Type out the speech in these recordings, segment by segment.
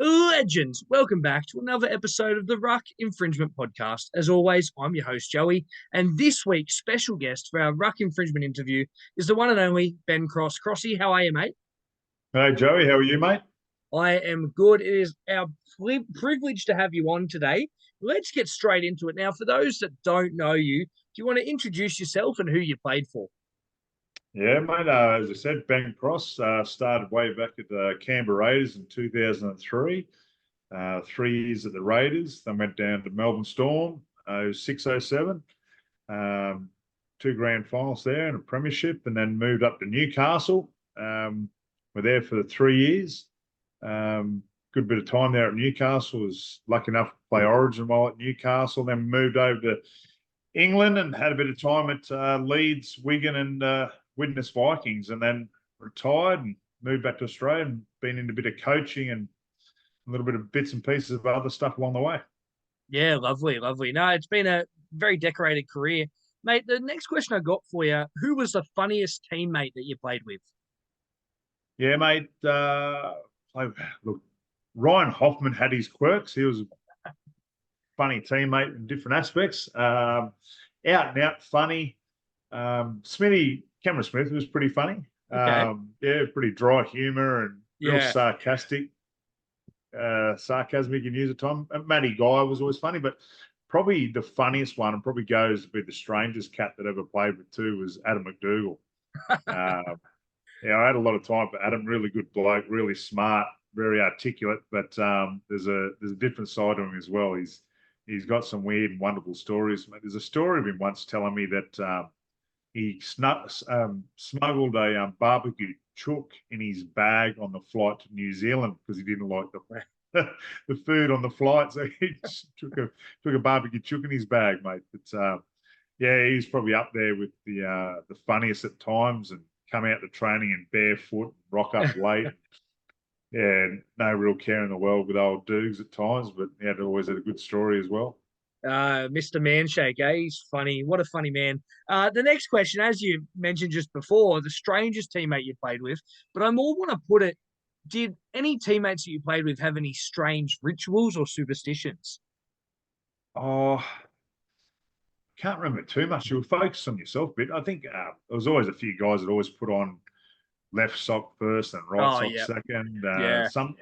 Legends, welcome back to another episode of the Ruck Infringement Podcast. As always, I'm your host, Joey, and this week's special guest for our Ruck Infringement interview is the one and only Ben Crossy. How are you, mate? Hey Joey, how are you, mate? I am good. It is our privilege to have you on today. Let's get straight into it. Now, for those that don't know you, do you want to introduce yourself and who you played for? Yeah, mate. As I said, Ben Cross started way back at the Canberra Raiders in 2003. 3 years at the Raiders, then went down to Melbourne Storm, 0607. Two grand finals there and a premiership, and then moved up to Newcastle. We're there for 3 years. Good bit of time there at Newcastle. Was lucky enough to play Origin while at Newcastle. Then moved over to England and had a bit of time at Leeds, Wigan, and Widnes Vikings, and then retired and moved back to Australia and been in a bit of coaching and a little bit of bits and pieces of other stuff along the way. Yeah, lovely, lovely. No, it's been a very decorated career. Mate, the next question I got for you, who was the funniest teammate that you played with? Yeah, mate. Look, Ryan Hoffman had his quirks. He was a funny teammate in different aspects. Out and out funny. Cameron Smith was pretty funny. Okay. Yeah, pretty dry humour and real Yeah. sarcastic. Sarcasm you can use at time. Matty Guy was always funny, but probably the funniest one, and probably goes to be the strangest cat that ever played with too, was Adam McDougall. Yeah, I had a lot of time for Adam. Really good bloke, really smart, very articulate. But there's a different side to him as well. He's got some weird and wonderful stories. There's a story of him once telling me that he smuggled a barbecue chook in his bag on the flight to New Zealand because he didn't like the food on the flight. So he just took a barbecue chook in his bag, mate. But yeah, he's probably up there with the funniest at times, and come out to training in barefoot, rock up late. Yeah, no real care in the world with old Dukes at times, but he always had a good story as well. Mr. Manshake, eh? He's funny. What a funny man. The next question, as you mentioned just before, the strangest teammate you played with, but I more want to put it, did any teammates that you played with have any strange rituals or superstitions? Oh, can't remember too much. You were focused on yourself a bit. I think there was always a few guys that always put on left sock first and right Oh, sock yeah. second. Yeah. Some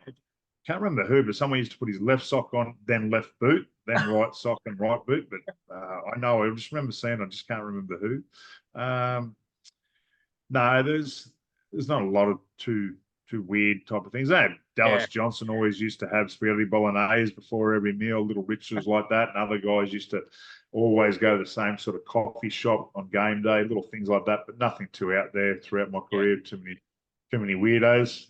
can't remember who, but someone used to put his left sock on, then left boot, then right sock and right boot. But I know I just remember seeing. I just can't remember who. No, there's not a lot of too weird type of things. They had Yeah. Dallas Johnson always used to have spaghetti bolognese before every meal, little rituals like that. And other guys used to always go to the same sort of coffee shop on game day, little things like that, but nothing too out there throughout my Yeah. career. Too many weirdos.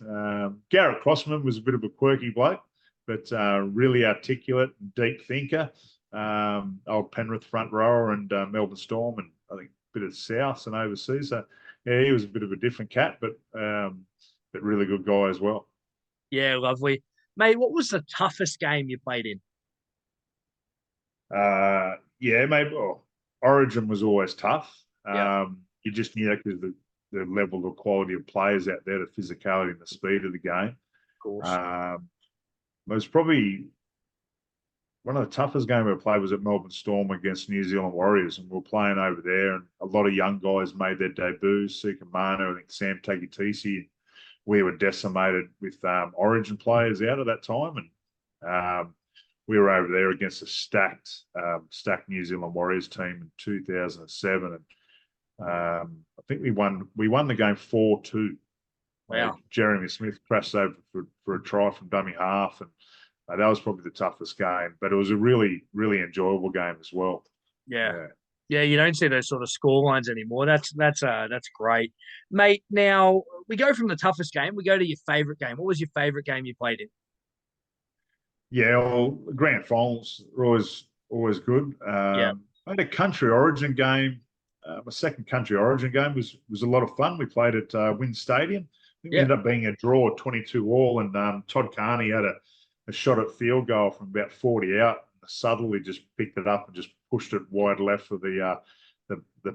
Garrett Crossman was a bit of a quirky bloke, but really articulate and deep thinker. Old Penrith front rower and Melbourne Storm, and I think a bit of Souths and overseas. So yeah, he was a bit of a different cat, but really good guy as well. Yeah, lovely. Mate, what was the toughest game you played in? Yeah, maybe. Well, Origin was always tough. Yeah, of You just knew that because the level of quality of players out there, the physicality and the speed of the game. course. It was probably one of the toughest games I played was at Melbourne Storm against New Zealand Warriors, and we were playing over there, and a lot of young guys made their debuts. Sika Mano, I think Sam Takitisi. We were decimated with Origin players out at that time, and we were over there against a stacked New Zealand Warriors team in 2007, and I think we won the game 4-2. Wow. Jeremy Smith crashed over for a try from dummy half, and that was probably the toughest game. But it was a really really enjoyable game as well. Yeah. Yeah. Yeah, you don't see those sort of score lines anymore. That's great. Mate, now we go from the toughest game, we go to your favorite game. What was your favorite game you played in? Yeah, well, grand finals are always good. Yeah. I had a country origin game. My second country origin game was a lot of fun. We played at Wynn Stadium. I think we Yeah. ended up being a draw, 22 all, and Todd Carney had a shot at field goal from about 40 out. Suddenly just picked it up and just pushed it wide left for the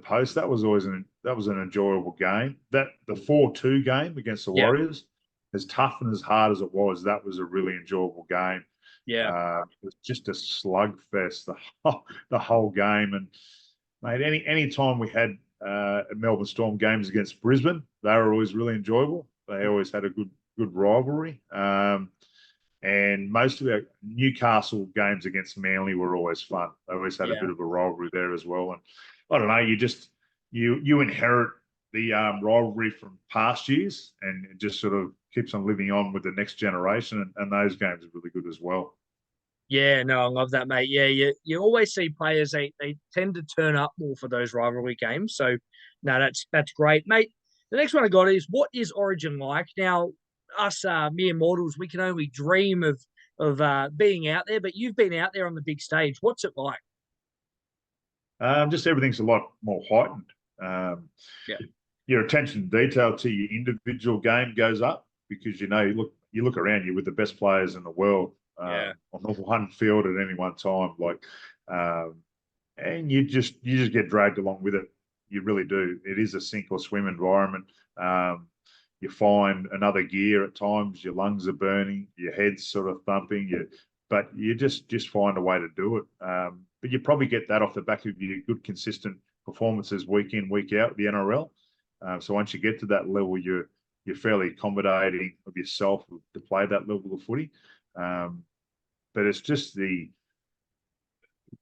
post. That was an enjoyable game. That the 4-2 game against the Yeah. Warriors. as tough and as hard as it was, that was a really enjoyable game. Yeah. It was just a slugfest the whole game. And mate, any time we had Melbourne Storm games against Brisbane, they were always really enjoyable. They always had a good rivalry. And most of our Newcastle games against Manly were always fun. They always had a Yeah. bit of a rivalry there as well. And I don't know, you inherit the rivalry from past years, and it just sort of keeps on living on with the next generation. And those games are really good as well. Yeah, no, I love that, mate. Yeah, you always see players they tend to turn up more for those rivalry games. So, no, that's great, mate. The next one I got is what is Origin like? Now, us mere mortals, we can only dream of being out there, but you've been out there on the big stage. What's it like? Just everything's a lot more heightened. Um, Yeah, your attention to detail to your individual game goes up because you look around you with the best players in the world yeah, on the one field at any one time, um, and you just get dragged along with it. You really do. It is a sink or swim environment. You find another gear at times. Your lungs are burning. Your head's sort of thumping. But you just find a way to do it. But you probably get that off the back of your good, consistent performances week in, week out, the NRL. So once you get to that level, you're fairly accommodating of yourself to play that level of footy. But it's just the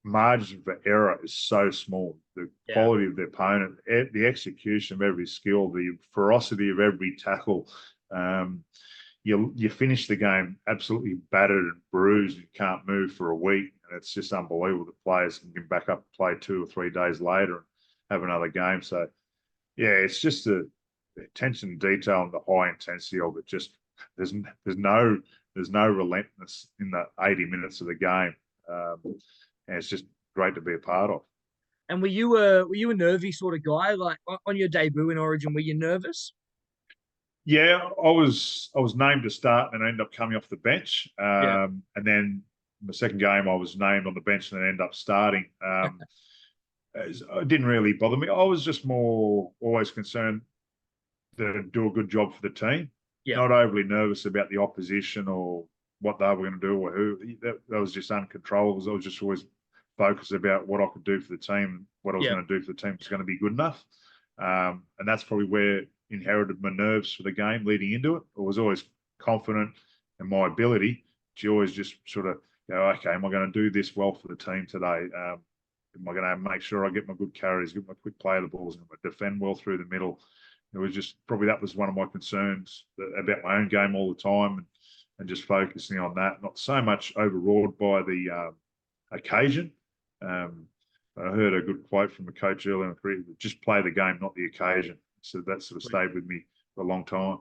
margin for error is so small. The yeah, quality of the opponent, the execution of every skill, the ferocity of every tackle. Um, you finish the game absolutely battered and bruised. You can't move for a week, and it's just unbelievable that players can get back up and play 2 or 3 days later and have another game. So yeah, it's just the attention to detail and the high intensity of it. Just there's there's no there's no relentlessness in the 80 minutes of the game, and it's just great to be a part of. And were you a nervy sort of guy? Like on your debut in Origin, were you nervous? Yeah, I was named to start and I ended up coming off the bench, Yeah, and then the second game I was named on the bench and then ended up starting. It didn't really bother me. I was just more always concerned to do a good job for the team, yeah, not overly nervous about the opposition or what they were going to do or who. That was just uncontrollable. I was just always focused about what I could do for the team, what I was yeah, going to do for the team was going to be good enough. And that's probably where inherited my nerves for the game leading into it. I was always confident in my ability. She always just sort of go, okay, am I going to do this well for the team today? Am I going to make sure I get my good carries, get my quick play of the balls, and defend well through the middle? It was just probably that was one of my concerns about my own game all the time, and just focusing on that, not so much overawed by the occasion. Um, I heard a good quote from a coach earlier in the career: "Just play the game, not the occasion." So that sort of stayed with me for a long time.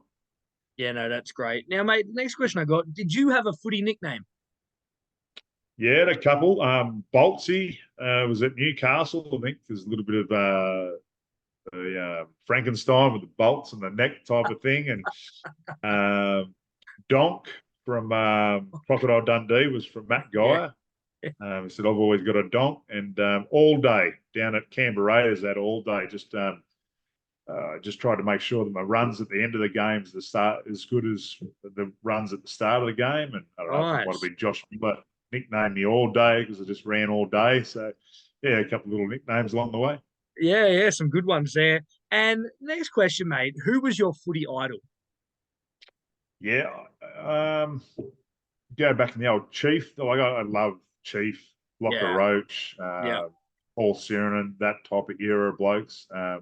yeah. No, that's great. Now, mate, next question I got: did you have a footy nickname? Yeah, a couple. Boltsy was at Newcastle. I think there's a little bit of Frankenstein with the bolts and the neck type of thing, and Donk from Crocodile Dundee was from Matt Yeah, Geyer. He said, I've always got a donk. And all day down at Canberra is that all day, just tried to make sure that my runs at the end of the game is the start as good as the runs at the start of the game. And I don't know if it might have nice. been Josh Miller nicknamed me all day because I just ran all day. So yeah, a couple of little nicknames along the way. Yeah, yeah, some good ones there. And next question, mate: who was your footy idol? Yeah. Go back in the old Chief. I love Chief, Locker Yeah, Roach, yeah, Paul Sirenen, that type of era of blokes. I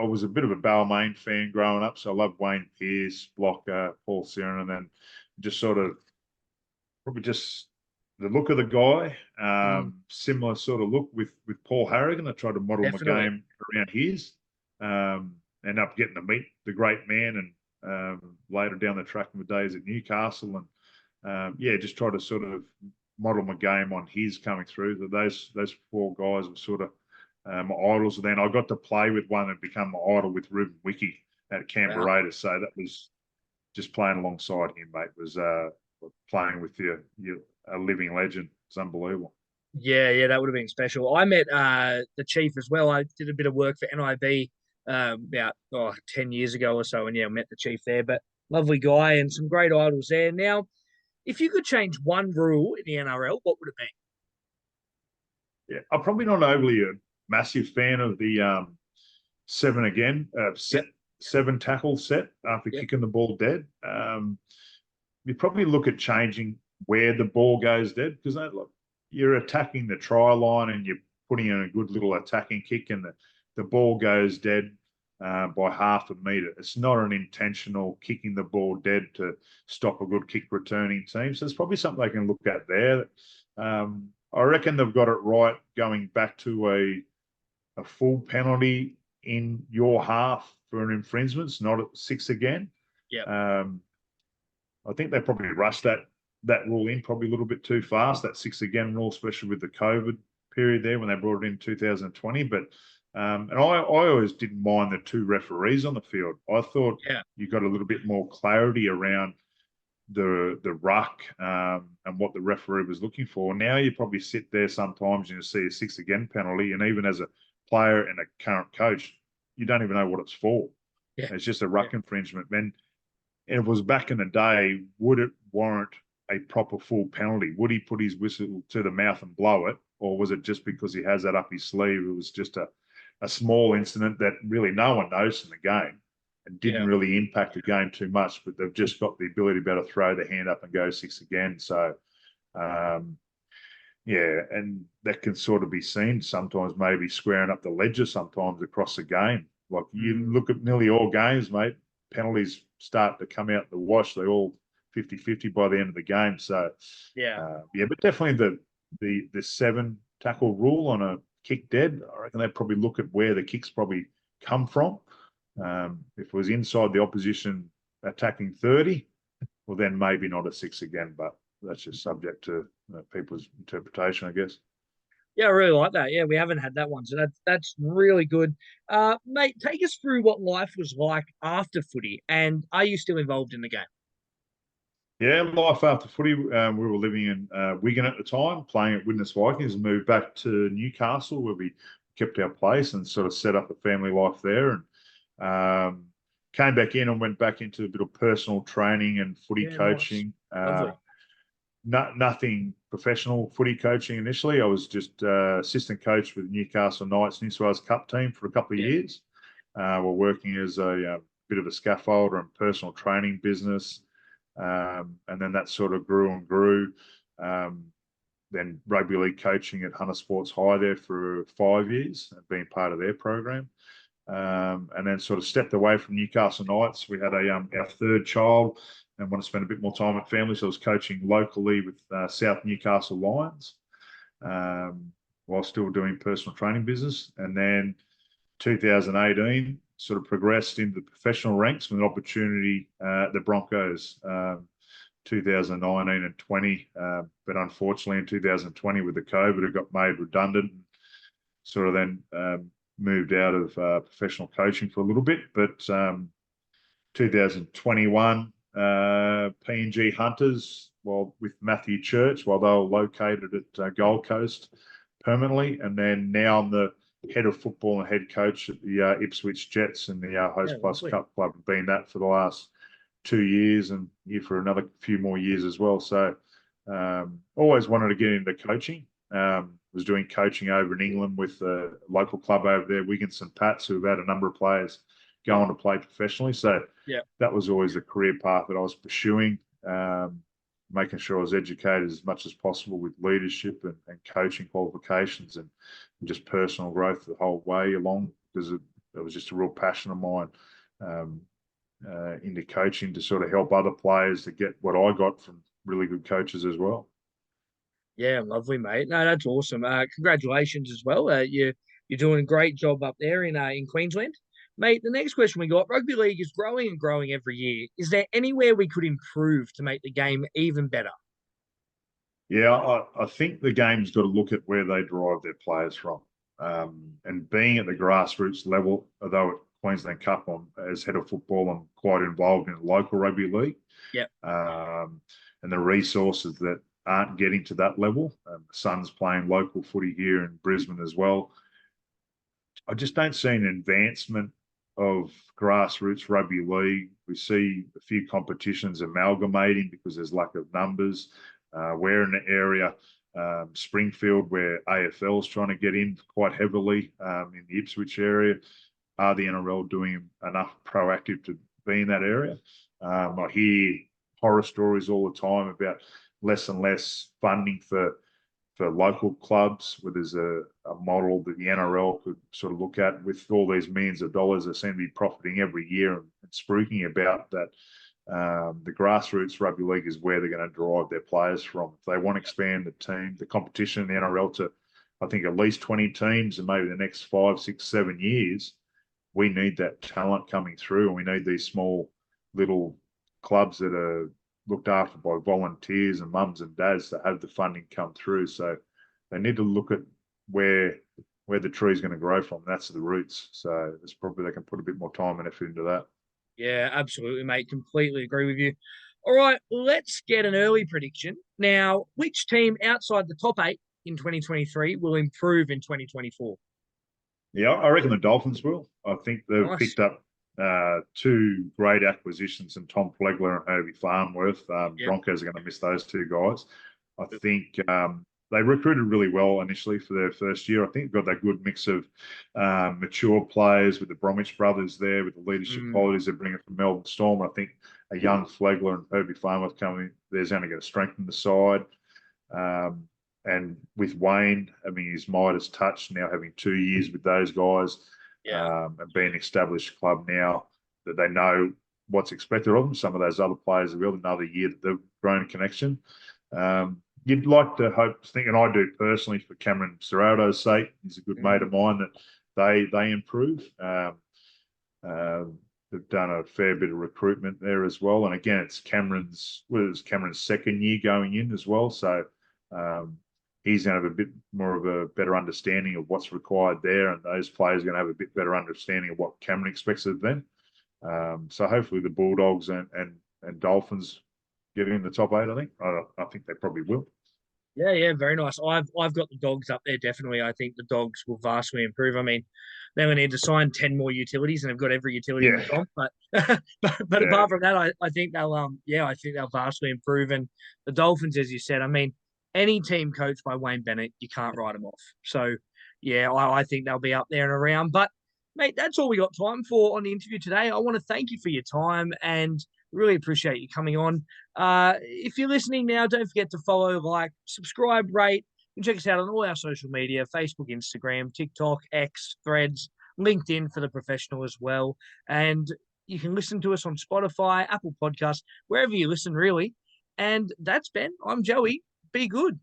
was a bit of a Balmain fan growing up, so I loved Wayne Pearce, Blocker, Paul Sirenen, and just sort of probably just the look of the guy. mm, Similar sort of look with Paul Harrigan. I tried to model my definitely. game around his. End up getting to meet the great man, and later down the track in the days at Newcastle, and yeah, just try to sort of model my game on his coming through. So those 4 guys were sort of my idols. And then I got to play with one and become my idol with Ruben Wiki at Wow. Canberra. So that was just playing alongside him, mate. Was playing with you a living legend. It's unbelievable. Yeah, yeah, that would have been special. I met the chief as well. I did a bit of work for NIB about 10 years ago or so, and yeah, I met the chief there. But Lovely guy and some great idols there. Now, if you could change one rule in the NRL, what would it be? Yeah, I'm probably not overly a massive fan of the seven again, Yep. seven tackle set after Yep. kicking the ball dead. You probably look at changing where the ball goes dead, because look, you're attacking the try line and you're putting in a good little attacking kick, and the ball goes dead by half a metre. It's not an intentional kicking the ball dead to stop a good kick returning team. So it's probably something they can look at there. I reckon they've got it right going back to a full penalty in your half for an infringement, not at 6 again. Yep. I think they probably rushed that rule in probably a little bit too fast, that 6 again rule, especially with the COVID period there when they brought it in 2020. But and I always didn't mind the two referees on the field. I thought you got a little bit more clarity around the ruck and what the referee was looking for. Now you probably sit there sometimes and you see a 6 again penalty, and even as a player and a current coach, you don't even know what it's for. Yeah. It's just a ruck infringement. And it was back in the day, would it warrant a proper full penalty? Would he put his whistle to the mouth and blow it? Or was it just because he has that up his sleeve? It was just a small incident that really no one knows in the game and didn't really impact the game too much, but they've just got the ability to be able to throw the hand up and go 6 again. So, and that can sort of be seen sometimes, maybe squaring up the ledger sometimes across the game. Like you look at nearly all games, mate, penalties start to come out the wash. They're all 50-50 by the end of the game. So, but definitely the 7 tackle rule on a kick dead, I reckon they probably look at where the kicks probably come from. If it was inside the opposition attacking 30, well, then maybe not a 6 again, but that's just subject to people's interpretation, I guess. Yeah, I really like that. Yeah, we haven't had that one, so that's really good. Mate, take us through what life was like after footy, and are you still involved in the game? Yeah, life after footy. We were living in Wigan at the time, playing at Widnes Vikings, and moved back to Newcastle where we kept our place and sort of set up a family life there. And came back in and went back into a bit of personal training and footy coaching. Lovely. Nothing professional footy coaching initially. I was just assistant coach with Newcastle Knights New South Wales Cup team for a couple of years. We're working as a bit of a scaffolder and personal training business. And then that sort of grew and grew. Then rugby league coaching at Hunter Sports High there for 5 years, being part of their program. And then sort of stepped away from Newcastle Knights. We had our third child and want to spend a bit more time with family. So I was coaching locally with South Newcastle Lions while still doing personal training business. And then 2018, sort of progressed into the professional ranks with an opportunity at the Broncos 2019 and 20. But unfortunately in 2020 with the COVID, it got made redundant. Sort of then moved out of professional coaching for a little bit. But 2021, PNG Hunters, with Matthew Church, while they were located at Gold Coast permanently. And then now I'm the head of football and head coach at the Ipswich Jets and the Host Plus Cup Club. I've been that for the last 2 years and here for another few more years as well. So always wanted to get into coaching. Was doing coaching over in England with a local club over there, Wigan St Pat's, who've had a number of players go on to play professionally. So that was always a career path that I was pursuing, making sure I was educated as much as possible with leadership and coaching qualifications and just personal growth the whole way along, because it was just a real passion of mine into coaching to sort of help other players to get what I got from really good coaches as well. Yeah, lovely, mate. No, that's awesome. Congratulations as well. You're doing a great job up there in Queensland. Mate, the next question we got, rugby league is growing and growing every year. Is there anywhere we could improve to make the game even better? Yeah, I think the game's got to look at where they derive their players from. And being at the grassroots level, although at Queensland Cup as head of football, I'm quite involved in local rugby league. And the resources that aren't getting to that level. The Suns playing local footy here in Brisbane as well. I just don't see an advancement of grassroots rugby league. We see a few competitions amalgamating because there's lack of numbers. We're in the area, Springfield, where AFL is trying to get in quite heavily in the Ipswich area. Are the NRL doing enough proactive to be in that area? I hear horror stories all the time about less and less funding for local clubs, where there's a model that the NRL could sort of look at with all these millions of dollars that seem to be profiting every year and spruiking about that. The grassroots rugby league is where they're going to drive their players from. If they want to expand the competition in the NRL to, I think, at least 20 teams and maybe the next 5, 6, 7 years, we need that talent coming through, and we need these small little clubs that are looked after by volunteers and mums and dads to have the funding come through. So they need to look at where the tree is going to grow from. That's the roots. So it's probably they can put a bit more time and effort into that. Yeah, absolutely, mate. Completely agree with you. All right, let's get an early prediction. Now, which team outside the top 8 in 2023 will improve in 2024? Yeah, I reckon the Dolphins will. I think they've picked up 2 great acquisitions in Tom Flegler and Herbie Farnworth. Broncos are going to miss those 2 guys. I think they recruited really well initially for their first year. I think they've got that good mix of mature players with the Bromwich brothers there, with the leadership qualities they're bringing from Melbourne Storm. I think a young Flegler and Herbie Farnworth coming, there's only going to strengthen the side. And with Wayne, I mean, his Midas touch now, having 2 years with those guys, and being an established club now that they know what's expected of them. Some of those other players have got another year that they've grown a connection. You'd like to think, and I do personally, for Cameron Serrato's sake, he's a good mate of mine, that they improve. They've done a fair bit of recruitment there as well. And again, it's Cameron's second year going in as well. So he's going to have a bit more of a better understanding of what's required there, and those players are going to have a bit better understanding of what Cameron expects of them. So hopefully the Bulldogs and Dolphins get in the top 8. I think they probably will. Yeah, very nice. I've got the Dogs up there, definitely. I think the Dogs will vastly improve. I mean, they will need to sign 10 more utilities, and they've got every utility in the comp. But apart from that, I think they'll vastly improve. And the Dolphins, as you said, I mean, any team coached by Wayne Bennett, you can't write them off. So yeah, I think they'll be up there and around. But mate, that's all we got time for on the interview today. I want to thank you for your time and really appreciate you coming on. If you're listening now, don't forget to follow, like, subscribe, rate, and check us out on all our social media: Facebook, Instagram, TikTok, X, Threads, LinkedIn for the professional as well. And you can listen to us on Spotify, Apple Podcasts, wherever you listen, really. And that's Ben. I'm Joey. Be good.